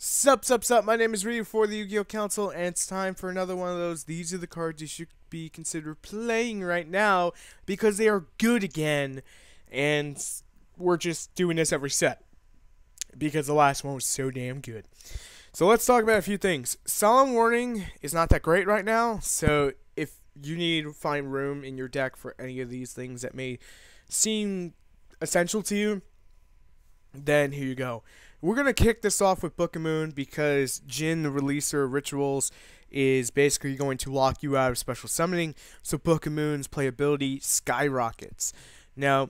Sup, my name is Ryu for the Yu-Gi-Oh! Council, and it's time for another one of those. These are the cards you should be considered playing right now, because they are good again, and we're just doing this every set, because the last one was so damn good. So let's talk about a few things. Solemn Warning is not that great right now, so if you need to find room in your deck for any of these things that may seem essential to you, then here you go. We're going to kick this off with Book of Moon because Jin, the releaser of Rituals, is basically going to lock you out of special summoning, so Book of Moon's playability skyrockets. Now,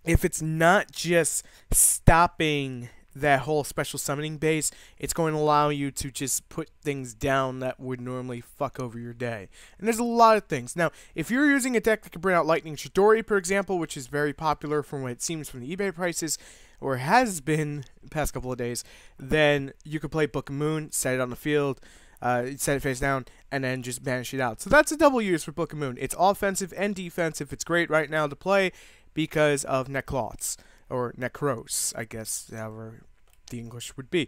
if it's not just stopping that whole special summoning base, it's going to allow you to just put things down that would normally fuck over your day. And there's a lot of things. Now, if you're using a deck that can bring out Lightning Chidori, for example, which is very popular from what it seems from the eBay prices, or has been the past couple of days, then you could play Book of Moon, set it on the field, set it face down, and then just banish it out. So that's a double use for Book of Moon. It's offensive and defensive. It's great right now to play because of Neclots, or Necros, I guess, however the English would be.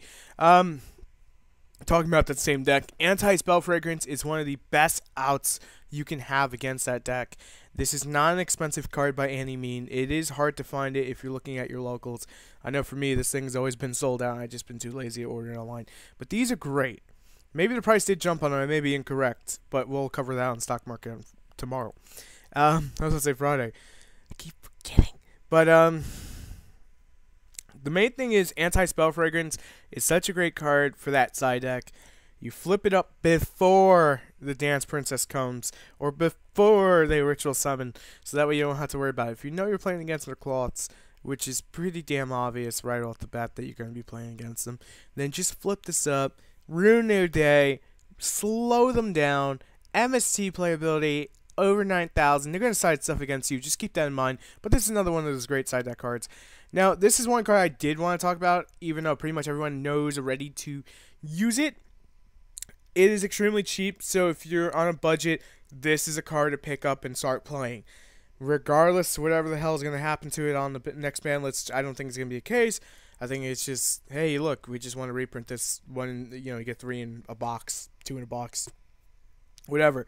Talking about that same deck, Anti-Spell Fragrance is one of the best outs you can have against that deck. This is not an expensive card by any means. It is hard to find it if you're looking at your locals. I know for me, this thing's always been sold out. I've just been too lazy to order it online. But these are great. Maybe the price did jump on them. I may be incorrect, but we'll cover that on stock market tomorrow. I was going to say Friday. I keep forgetting. But, the main thing is Anti-Spell Fragrance is such a great card for that side deck. You flip it up before the Dance Princess comes, or before they Ritual Summon, so that way you don't have to worry about it. If you know you're playing against their cloths, which is pretty damn obvious right off the bat that you're going to be playing against them, then just flip this up, ruin their day, slow them down, MST playability, over 9,000. They're going to side stuff against you. Just keep that in mind. But this is another one of those great side deck cards. Now, this is one card I did want to talk about, even though pretty much everyone knows already to use it. It is extremely cheap, so if you're on a budget, this is a card to pick up and start playing. Regardless, whatever the hell is going to happen to it on the next ban list, I don't think it's going to be a case. I think it's just, hey, look, we just want to reprint this one, you get 3 in a box, 2 in a box, whatever.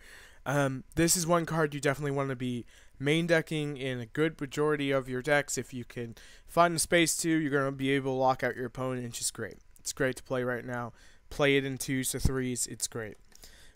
This is one card you definitely want to be main decking in a good majority of your decks. If you can find the space to, you're going to be able to lock out your opponent. It's just great. It's great to play right now. Play it in 2s to 3s. It's great.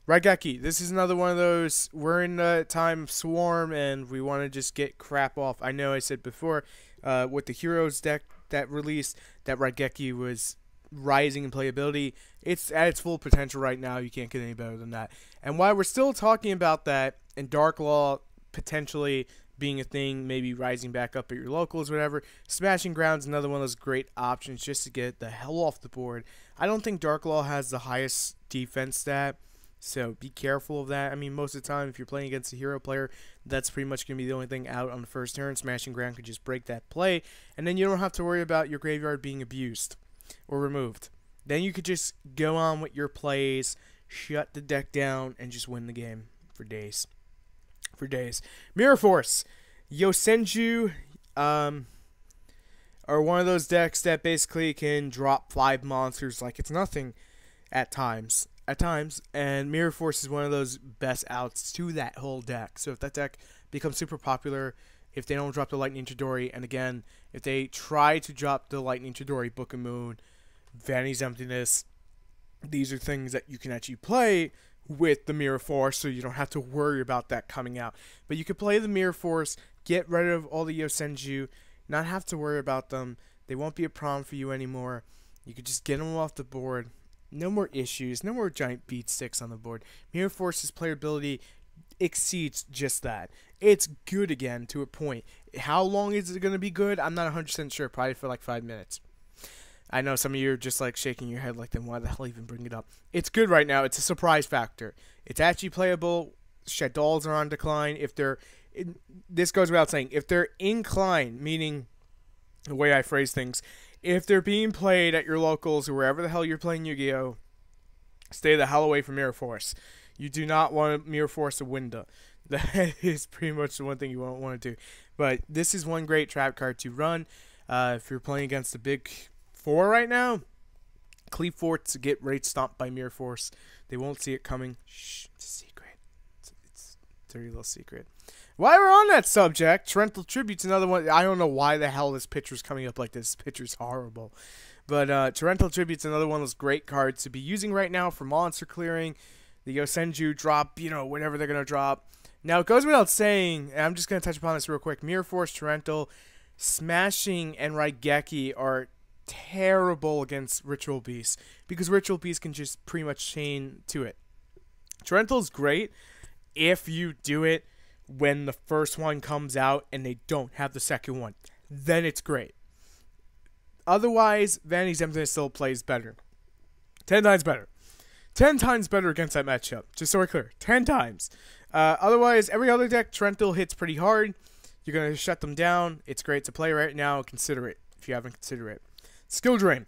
Raigeki. This is another one of those. We're in the time of Swarm, and we want to just get crap off. I know I said before with the Heroes deck that released that Raigeki was rising in playability. It's at its full potential right now. You can't get any better than that. And while we're still talking about that, and Dark Law potentially being a thing, maybe rising back up at your locals, whatever, Smashing Ground's another one of those great options just to get the hell off the board. I don't think Dark Law has the highest defense stat, so be careful of that. I mean, most of the time, if you're playing against a hero player, that's pretty much going to be the only thing out on the first turn. Smashing Ground could just break that play, and then you don't have to worry about your graveyard being abused or removed. Then you could just go on with your plays, shut the deck down, and just win the game for days. Mirror Force. Yosenju are one of those decks that basically can drop 5 monsters like it's nothing at times. And Mirror Force is one of those best outs to that whole deck. So if that deck becomes super popular, if they don't drop the Lightning Chidori, and again, if they try to drop the Lightning Chidori, Book of Moon, Vanity's Emptiness, these are things that you can actually play with the Mirror Force, so you don't have to worry about that coming out. But you could play the Mirror Force, get rid of all the Yosenju, not have to worry about them. They won't be a problem for you anymore. You could just get them off the board. No more issues. No more giant beat sticks on the board. Mirror Force's playability exceeds just that. It's good again to a point. How long is it going to be good? I'm not 100% sure. Probably for like 5 minutes. I know some of you are just like shaking your head like, then why the hell even bring it up? It's good right now. It's a surprise factor. It's actually playable. Shaddolls are on decline. This goes without saying. If they're inclined, meaning the way I phrase things, if they're being played at your locals or wherever the hell you're playing Yu-Gi-Oh, stay the hell away from Mirror Force. You do not want Mirror Force to window. That is pretty much the one thing you won't want to do. But this is one great trap card to run. If you're playing against the big 4 right now, Cleave Forts get rate stomped by Mirror Force. They won't see it coming. Shh, it's a secret. It's a dirty little secret. While we're on that subject, Torrential Tribute's another one. I don't know why the hell this picture's coming up like this. This picture's horrible. But Torrential Tribute's another one of those great cards to be using right now for monster clearing. The Yosenju drop, whatever they're going to drop. Now, it goes without saying, and I'm just going to touch upon this real quick. Mirror Force, Torrential, Smashing, and Raigeki are terrible against Ritual Beast because Ritual Beast can just pretty much chain to it. Torrential's great if you do it when the first one comes out and they don't have the second one. Then it's great. Otherwise, Vanity's Emptiness still plays better. 10 times better. 10 times better against that matchup. Just so we're clear. 10 times. Otherwise, every other deck, Torrential hits pretty hard. You're going to shut them down. It's great to play right now. Consider it if you haven't considered it. Skill Drain.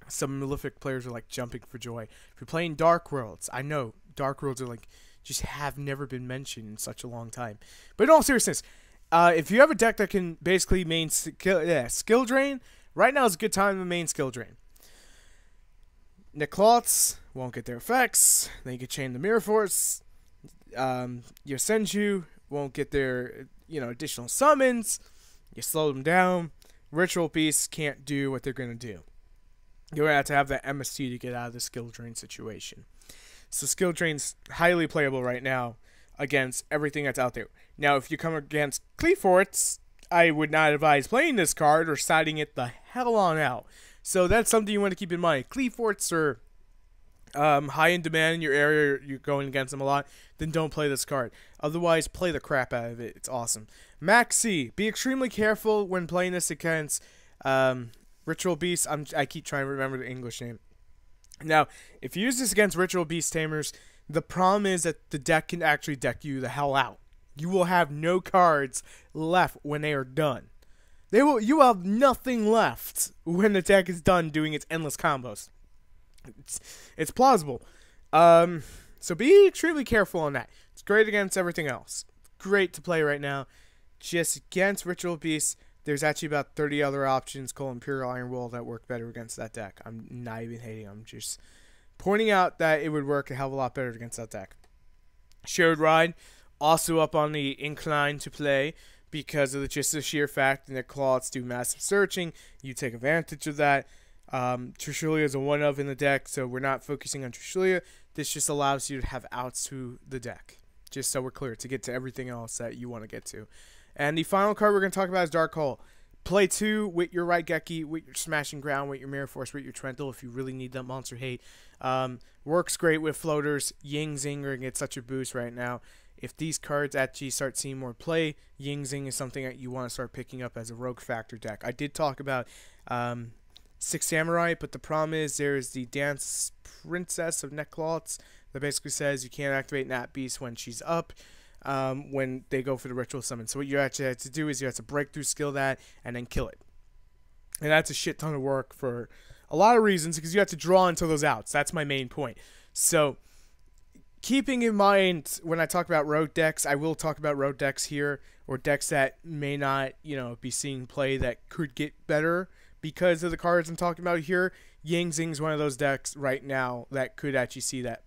Some Malefic players are like jumping for joy. If you're playing Dark Worlds, I know Dark Worlds are like just have never been mentioned in such a long time. But in all seriousness, if you have a deck that can basically main skill drain, right now is a good time to main skill drain. Neclots won't get their effects. Then you can chain the Mirror Force. Your Senju won't get their additional summons. You slow them down. Ritual Beasts can't do what they're going to do. You're going to have that MST to get out of the skill drain situation. So skill drain's highly playable right now against everything that's out there. Now, if you come against Cleave Forts, I would not advise playing this card or siding it the hell on out. So that's something you want to keep in mind. Cleave Forts are high in demand in your area. You're going against them a lot. Then don't play this card. Otherwise, play the crap out of it. It's awesome. Maxi, be extremely careful when playing this against Ritual Beast. I keep trying to remember the English name. Now, if you use this against Ritual Beast Tamers, the problem is that the deck can actually deck you the hell out. You will have no cards left when they are done. You will have nothing left when the deck is done doing its endless combos. It's plausible. So be extremely careful on that. It's great against everything else. Great to play right now. Just against Ritual Beast, there's actually about 30 other options called Imperial Iron Will that work better against that deck. I'm not even hating. I'm just pointing out that it would work a hell of a lot better against that deck. Shared Ride, also up on the incline to play because of just the sheer fact that Claws do massive searching. You take advantage of that. Trishulia is a one-of in the deck, so we're not focusing on Trishulia. This just allows you to have outs to the deck, just so we're clear, to get to everything else that you want to get to. And the final card we're going to talk about is Dark Hole. Play 2 with your Raigeki, with your Smashing Ground, with your Mirror Force, with your Torrential if you really need that monster hate. Works great with floaters. Ying Zing are going to get such a boost right now. If these cards actually start seeing more play, Ying Zing is something that you want to start picking up as a Rogue Factor deck. I did talk about Six Samurai, but the problem is there's the Dance Princess of Neclots that basically says you can't activate Nat Beast when she's up. When they go for the ritual summon. So what you actually have to do is you have to breakthrough skill that and then kill it. And that's a shit ton of work for a lot of reasons because you have to draw into those outs. That's my main point. So keeping in mind when I talk about rogue decks, I will talk about rogue decks here or decks that may not, be seeing play that could get better because of the cards I'm talking about here. Ying Zing's one of those decks right now that could actually see that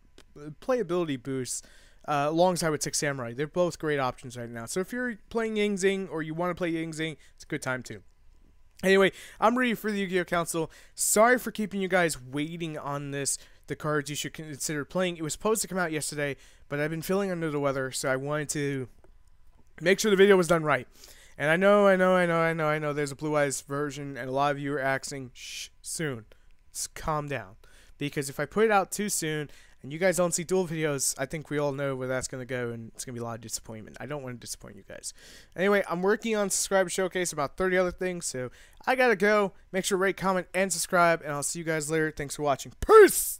playability boost. Alongside with Six Samurai. They're both great options right now. So if you're playing Ying Zing or you want to play Ying Zing, it's a good time too. Anyway, I'm ready for the Yu-Gi-Oh! Council. Sorry for keeping you guys waiting on this. The cards you should consider playing. It was supposed to come out yesterday, but I've been feeling under the weather, so I wanted to make sure the video was done right. And I know there's a Blue Eyes version, and a lot of you are asking, shh, soon. Just calm down. Because if I put it out too soon, and you guys don't see dual videos, I think we all know where that's going to go, and it's going to be a lot of disappointment. I don't want to disappoint you guys. Anyway, I'm working on Subscriber Showcase, about 30 other things, so I got to go. Make sure to rate, comment, and subscribe, and I'll see you guys later. Thanks for watching. Peace!